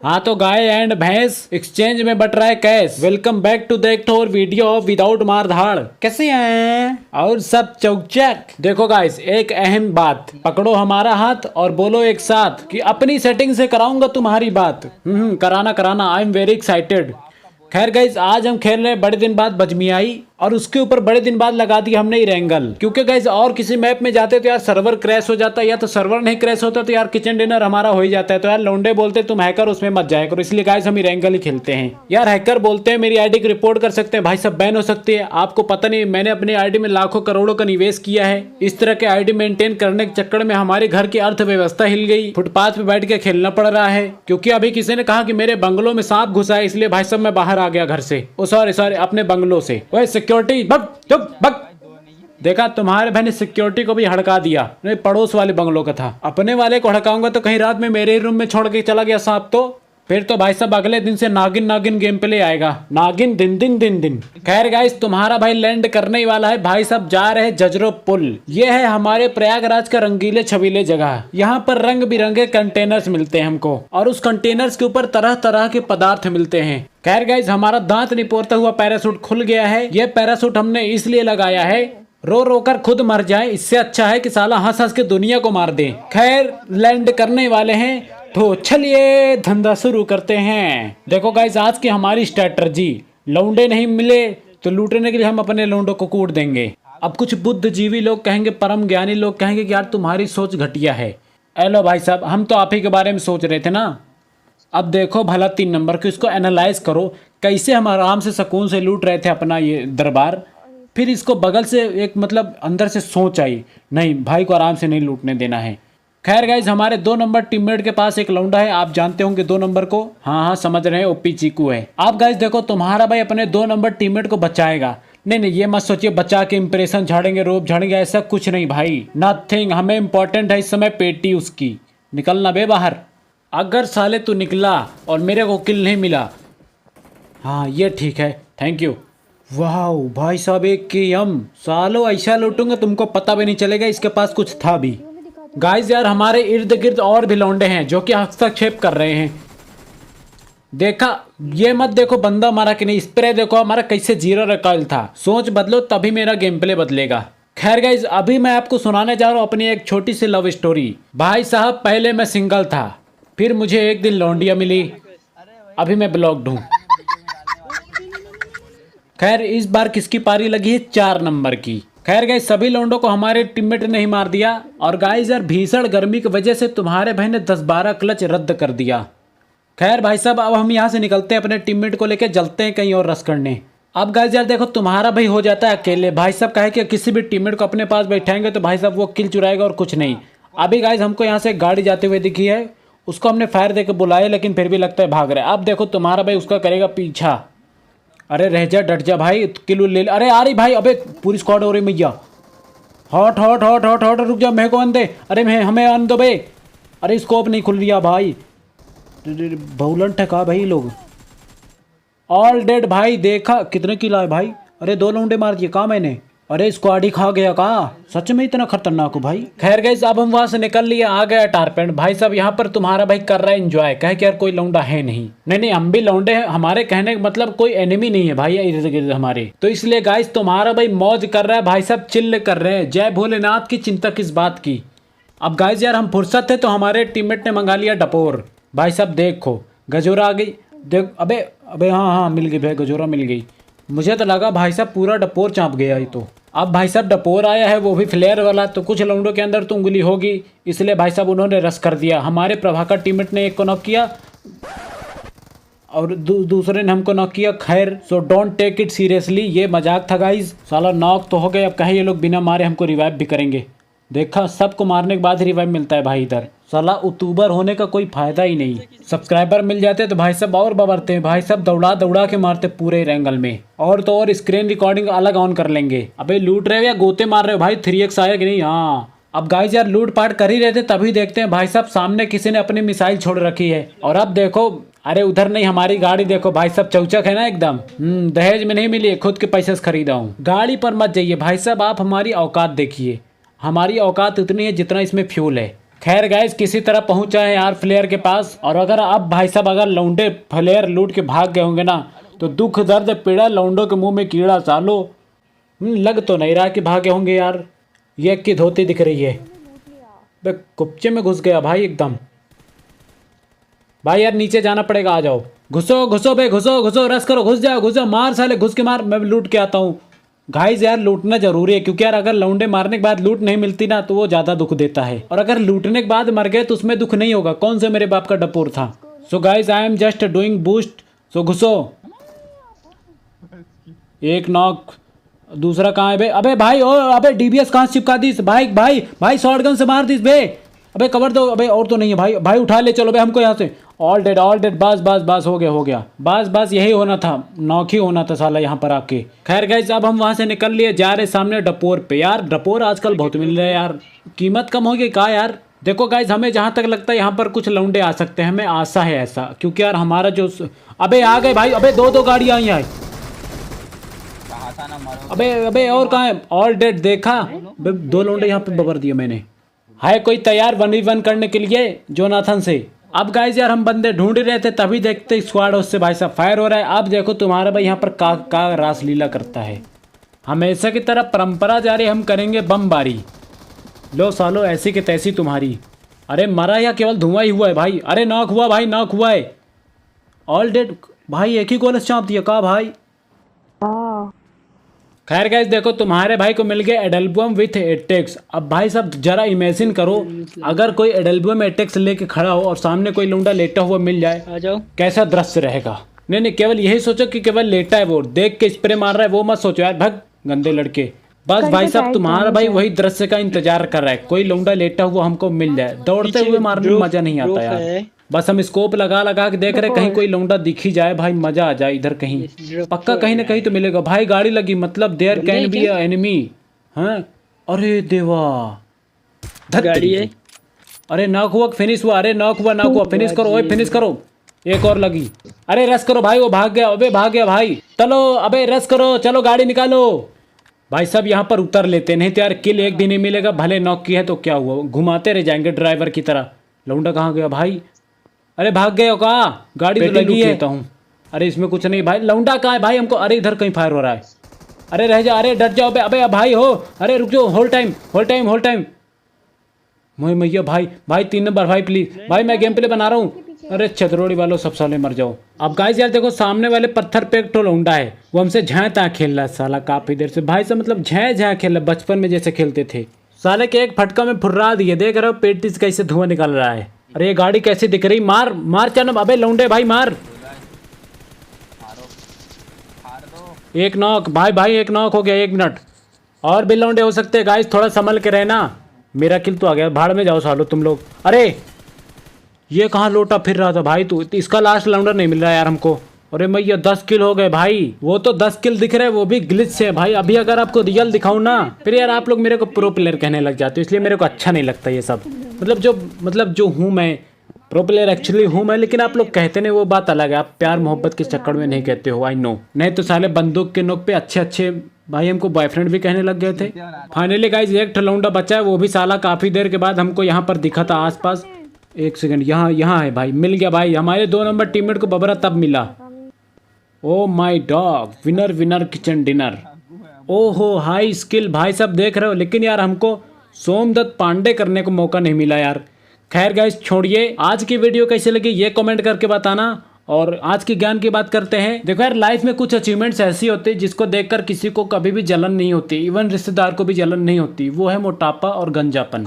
हाँ तो गाय एंड भैंस एक्सचेंज में बट रहा है cash. Welcome back to the एक और वीडियो ऑफ विदाउट मार धाड़। कैसे हैं और सब चौचक। देखो गाइस, एक अहम बात, पकड़ो हमारा हाथ और बोलो एक साथ कि अपनी सेटिंग से कराऊंगा तुम्हारी बात। कराना कराना, आई एम वेरी एक्साइटेड। खैर गाइस, आज हम खेल रहे हैं बड़े दिन बाद बजमियाई, और उसके ऊपर बड़े दिन बाद लगा दी हमने इरेंगल। क्योंकि गाइस और किसी मैप में जाते तो यार सर्वर क्रैश हो जाता, या तो सर्वर नहीं क्रैश होता तो यार किचन डिनर हमारा हो ही जाता है। तो यार लौंडे बोलते तुम हैकर उसमें मत जाया करो, इसलिए गाइस हम इरेंगल ही खेलते हैं। यार हैकर बोलते हैं मेरी आईडी को रिपोर्ट कर सकते हैं, भाई सब बैन हो सकती है। आपको पता नहीं, मैंने अपनी आईडी में लाखों करोड़ों का निवेश किया है। इस तरह के आईडी मेंटेन करने के चक्कर में हमारे घर की अर्थव्यवस्था हिल गई। फुटपाथ पे बैठ के खेलना पड़ रहा है, क्योंकि अभी किसी ने कहा कि मेरे बंगलों में सांप घुसा है, इसलिए भाई सब मैं बाहर आ गया घर से। ओ सॉरी सॉरी, अपने बंगलों से। ओए सिक्योरिटी, चुप बक। देखा, तुम्हारे भाई ने सिक्योरिटी को भी हड़का दिया। नहीं, पड़ोस वाले बंगलों का था। अपने वाले को हड़काऊंगा तो कहीं रात में मेरे ही रूम में छोड़ के चला गया सांप, तो फिर तो भाई साहब अगले दिन से नागिन नागिन गेम प्ले आएगा। नागिन दिन दिन दिन दिन। खैर गाइस, तुम्हारा भाई लैंड करने ही वाला है। भाई साहब जा रहे हैं जजरो पुल। ये है हमारे प्रयागराज का रंगीले छबीले जगह। यहाँ पर रंग बिरंगे कंटेनर्स मिलते हैं हमको, और उस कंटेनर्स के ऊपर तरह तरह के पदार्थ मिलते हैं। खैर गाइस, हमारा दांत निपोरता हुआ पैरासूट खुल गया है। ये पैरासूट हमने इसलिए लगाया है, रो रो कर खुद मर जाए, इससे अच्छा है कि साला हंस हंस के दुनिया को मार दे। खैर लैंड करने वाले हैं, तो चलिए धंधा शुरू करते हैं। देखो गाइस, आज की हमारी स्ट्रेटजी, लौंडे नहीं मिले तो लूटने के लिए हम अपने लौंडों को कूट देंगे। अब कुछ बुद्धिजीवी लोग कहेंगे, परम ज्ञानी लोग कहेंगे कि यार तुम्हारी सोच घटिया है। हेलो भाई साहब, हम तो आप ही के बारे में सोच रहे थे ना। अब देखो भला 3 नंबर को, इसको एनालाइज करो, कैसे हम आराम से सुकून से लूट रहे थे अपना ये दरबार। फिर इसको बगल से एक मतलब अंदर से सोच आई, नहीं भाई को आराम से नहीं लूटने देना है। खैर गाइज, हमारे 2 नंबर टीममेट के पास एक लौंडा है, आप जानते होंगे 2 नंबर को। हाँ हाँ समझ रहे हैं, ओपी चीकू है। आप गाइज देखो, तुम्हारा भाई अपने 2 नंबर टीममेट को बचाएगा। नहीं नहीं, ये मत सोचिए बचा के इंप्रेशन झाड़ेंगे, रोप झाड़ेंगे, ऐसा कुछ नहीं भाई, नथिंग। हमें इंपॉर्टेंट है इस समय पेटी उसकी। निकलना बे बाहर। अगर साले तू निकला और मेरे को किल नहीं मिला, हाँ ये ठीक है, थैंक यू। वाह भाई साहब, एक के हम सालों ऐसा लूटूंगा तुमको पता भी नहीं चलेगा इसके पास कुछ था भी। गाइस यार, हमारे इर्द गिर्द और भी लौंडे हैं जो कि हस्तक्षेप कर रहे हैं। देखा, ये मत देखो बंदा मारा कि नहीं, स्प्रे देखो हमारा कैसे 0 रिकॉइल था। सोच बदलो तभी मेरा गेम प्ले बदलेगा। खैर गाइस, अभी मैं आपको सुनाने जा रहा हूँ अपनी एक छोटी सी लव स्टोरी। भाई साहब, पहले मैं सिंगल था, फिर मुझे एक दिन लौंडिया मिली, अभी मैं ब्लॉक्ड हूँ। खैर इस बार किसकी पारी लगी है? 4 नंबर की। खैर गाइस, सभी लौंडों को हमारे टीममेट ने ही मार दिया। और गाइस यार, भीषण गर्मी की वजह से तुम्हारे भाई ने 10-12 क्लच रद्द कर दिया। खैर भाई साहब, अब हम यहाँ से निकलते हैं, अपने टीममेट को लेकर जलते हैं कहीं और रस करने। अब गाइस यार देखो, तुम्हारा भाई हो जाता है अकेले। भाई साहब कहे कि किसी भी टीममेट को अपने पास बैठाएंगे तो भाई साहब वो किल चुराएगा और कुछ नहीं। अभी गाइस हमको यहाँ से गाड़ी जाते हुए दिखी है, उसको हमने फायर देकर बुलाया, लेकिन फिर भी लगता है भाग रहा है। अब देखो तुम्हारा भाई उसका करेगा पीछा। अरे रह जा, डट जा भाई, किल ले। अरे आ रही भाई, अबे पूरी स्क्वाड हो रही मैया। Hot hot hot hot hot, रुक जा, मेरे को आन दे। अरे मैं हमें आन दो बे। अरे स्कोप नहीं खुल रहा भाई, बहुलन ठका भाई लोग। ऑल डेड भाई, देखा कितने किल आए भाई। अरे 2 लौंडे मार दिए कहा मैंने। अरे स्क्वाड ही खा गया कहा, सच में इतना खतरनाक हो भाई। खैर गाइस, अब हम वहां से निकल लिए, आ गया टारपेंट। भाई साहब यहाँ पर तुम्हारा भाई कर रहा है एंजॉय, कहे कि यार कोई लौंडा है नहीं। नहीं नहीं, हम भी लौंडे हैं, हमारे कहने का मतलब कोई एनिमी नहीं है भाई इर्द गिर्द हमारे। तो इसलिए गाइस तुम्हारा भाई मौज कर रहा है, भाई साहब चिल्ल कर रहे हैं। जय भोलेनाथ की चिंता किस बात की। अब गाइस यार, हम फुर्सत थे तो हमारे टीममेट ने मंगा लिया डपोर। भाई साहब देखो, गजोरा आ गई। देख, अबे अबे हाँ हाँ मिल गई भाई, गजोरा मिल गई। मुझे तो लगा भाई साहब पूरा डपोर चाँप गया ही। तो अब भाई साहब डपोर आया है, वो भी फ्लेयर वाला, तो कुछ लौंडों के अंदर तो उंगली होगी, इसलिए भाई साहब उन्होंने रस कर दिया। हमारे प्रभाकर टीममेट ने एक को नॉक किया और दूसरे ने हमको नॉक किया। खैर, so don't take it seriously, ये मजाक था गाइज। साला नॉक तो हो गए, अब कहे ये लोग बिना मारे हमको रिवाइव भी करेंगे। देखा, सबको मारने के बाद ही रिवाइव मिलता है भाई इधर। साला यूट्यूबर होने का कोई फायदा ही नहीं। सब्सक्राइबर मिल जाते तो भाई साहब और बबरते हैं, भाई साहब दौड़ा दौड़ा के मारते पूरे एंगल में। और तो और स्क्रीन रिकॉर्डिंग अलग ऑन कर लेंगे। अबे लूट रहे हो या गोते मार रहे हो भाई? 3x आया कि नहीं? हाँ। अब गाइस यार, लूट पाट कर ही रहे थे, तभी देखते हैं भाई साहब सामने किसी ने अपनी मिसाइल छोड़ रखी है। और अब देखो, अरे उधर नहीं, हमारी गाड़ी देखो भाई साहब, चौचक है ना एकदम। दहेज में नहीं मिली, खुद के पैसे से खरीदा हूँ। गाड़ी पर मत जाइए भाई साहब, आप हमारी औकात देखिए। हमारी औकात इतनी है जितना इसमें फ्यूल है। खैर गाइस किसी तरह पहुंचा है यार फ्लेयर के पास। और अगर अब भाई साहब अगर लौंडे फ्लेयर लूट के भाग गए होंगे ना तो दुख दर्द पीड़ा लौंडों के मुंह में कीड़ा चालो। लग तो नहीं रहा कि भागे होंगे यार। ये की धोती दिख रही है। बे कुपचे में घुस गया भाई एकदम। भाई यार नीचे जाना पड़ेगा, आ जाओ। घुसो घुसो बे घुसो घुसो, रस करो, घुस जाओ मार साले, घुस के मार। मैं लूट के आता हूँ। गाइस यार लूटना जरूरी है क्योंकि यार अगर लौंडे मारने के बाद लूट नहीं मिलती ना तो वो ज्यादा दुख देता है। और अगर लूटने के बाद मर गए तो उसमें दुख नहीं होगा। कौन से मेरे बाप का डपोर था। So guys I am just doing boost. So घुसो। एक नॉक। दूसरा कहाँ है बे? अबे भाई, ओ अबे डीबीएस कहाँ से चिपका दी भाई? भाई भाई शॉटगन से मार दी बे। अबे कवर दो। अबे और तो नहीं है भाई। भाई उठा ले चलो बे हमको यहाँ से। ऑल डेड बस बस बस हो गया बस बस यही होना था। नौक ही होना था साला यहाँ पर आके। खैर गाइस अब हम वहाँ से निकल लिए, जा रहे सामने डपोर पे। यार डपोर आजकल बहुत मिल रहे हैं यार, कीमत कम हो गई कहा यार। देखो गाइस हमें जहाँ तक लगता है यहाँ पर कुछ लौंडे आ सकते हैं, हमें आशा है ऐसा। क्योंकि यार हमारा जो अबे आ गए भाई। अबे दो गाड़ियाँ आई हैं। अबे और कहाँ है? ऑल डेड देखा? दो लौंडे यहाँ पे बबर दिए मैंने। है कोई तैयार 1v1 करने के लिए जोनाथन से? अब गाइस यार हम बंदे ढूंढ रहे थे तभी देखते स्क्वाड उससे भाई साहब फायर हो रहा है। अब देखो तुम्हारा भाई यहाँ पर का रासलीला करता है। हमेशा की तरह परंपरा जारी, हम करेंगे बमबारी। लो सालो ऐसी की तैसी तुम्हारी। अरे मरा या केवल धुआं ही हुआ है भाई? अरे नॉक हुआ भाई, नॉक हुआ है। ऑल डेड भाई, एक ही गोल चाँप दिया का भाई? खैर गाइस देखो तुम्हारे भाई को मिल गया एडल्बम विथ एटेक्स। अब भाई साहब जरा इमेजिन करो अगर कोई एडल्बम एटेक्स लेके खड़ा हो और सामने कोई लौंडा लेटा हुआ मिल जाए, आ जाओ, कैसा दृश्य रहेगा। नहीं केवल यही सोचो कि केवल लेटा है वो, देख के स्प्रे मार रहा है वो मत सोचो यार, भग गंदे लड़के। बस भाई साहब तुम्हारा भाई वही दृश्य का इंतजार कर रहा है, कोई लौंडा लेटा हुआ हमको मिल जाए। दौड़ते हुए मारने में मजा नहीं आता यार। बस हम स्कोप लगा के देख रहे कहीं कोई लौंडा दिख ही जाए भाई, मजा आ जाए। इधर कहीं पक्का कहीं ना कहीं तो मिलेगा भाई। गाड़ी लगी मतलब there can be a enemy. हाँ अरे देवा गाड़ी है। अरे नॉक हुआ फिनिश हुआ। अरे नॉक हुआ फिनिश करो, ओए फिनिश करो। एक और लगी। अरे रस करो भाई, वो भाग गया। अबे भाग गया भाई। चलो अबे रस करो, चलो गाड़ी निकालो भाई। सब यहाँ पर उतर लेते नहीं तो यार किल एक भी नहीं मिलेगा। भले नॉक की है तो क्या हुआ, घुमाते रह जाएंगे ड्राइवर की तरह। लौंडा कहाँ गया भाई? अरे भाग गए हो कहा? गाड़ी तो लगी है। हूँ अरे इसमें कुछ नहीं भाई। लौंडा कहाँ है भाई हमको? अरे इधर कहीं फायर हो रहा है। अरे रह जा, अरे डर जाओ। अबे भाई हो, अरे रुक जाओ। होल्ड टाइम मोह मैया भाई 3 नंबर भाई प्लीज भाई, मैं गेम प्ले बना रहा हूँ। अरे छतरोड़ी वालों सब साले मर जाओ। अब गाइस यार देखो सामने वाले पत्थर पे एक तो लौंडा है, वो हमसे झाँ ता खेल रहा है साला काफी देर से भाई साहब। मतलब झाँ खेल रहा, बचपन में जैसे खेलते थे। साले के एक फटका में फुर्रा दिए, देख रहे हो पेटी से कैसे धुआं निकल रहा है। अरे ये गाड़ी कैसी दिख रही? मार चल। अबे लौंडे भाई मार। एक नॉक भाई एक नॉक हो गया। 1 मिनट और भी लौंडे हो सकते हैं गाइस, थोड़ा संभल के रहना। मेरा किल तो आ गया, भाड़ में जाओ सालो तुम लोग। अरे ये कहाँ लोटा फिर रहा था भाई तू? इसका लास्ट लौंडा नहीं मिल रहा यार हमको। अरे मैया 10 किल हो गए भाई। वो तो 10 किल दिख रहे हैं, वो भी ग्लिच से भाई। अभी अगर आपको रियल दिखाऊं ना फिर यार आप लोग मेरे को प्रो प्लेयर कहने लग जाते हो, इसलिए मेरे को अच्छा नहीं लगता ये सब। मतलब जो हूँ मैं प्रो प्लेयर एक्चुअली हूँ मैं, लेकिन आप लोग कहते नहीं वो बात अलग है। आप प्यार मोहब्बत के चक्कर में नहीं कहते हो, आई नो। नहीं तो साले बंदूक के नोक पे अच्छे भाई हमको बॉयफ्रेंड भी कहने लग गए थे। फाइनली गाइस एक लौंडा बचा है, वो भी साला काफी देर के बाद हमको यहाँ पर दिखा था आसपास। 1 सेकंड, यहाँ है भाई, मिल गया भाई। हमारे 2 नंबर टीममेट को बबरा तब मिला। Oh my dog, winner kitchen dinner. ओहो हाई स्किल भाई साहब देख रहे हो, लेकिन यार हमको सोमदत्त पांडे करने को मौका नहीं मिला यार। खैर गाइस छोड़िए, आज की वीडियो कैसे लगी ये कमेंट करके बताना। और आज की ज्ञान की बात करते हैं। देखो यार लाइफ में कुछ अचीवमेंट्स ऐसी होती है जिसको देखकर किसी को कभी भी जलन नहीं होती, इवन रिश्तेदार को भी जलन नहीं होती। वो है मोटापा और गंजापन।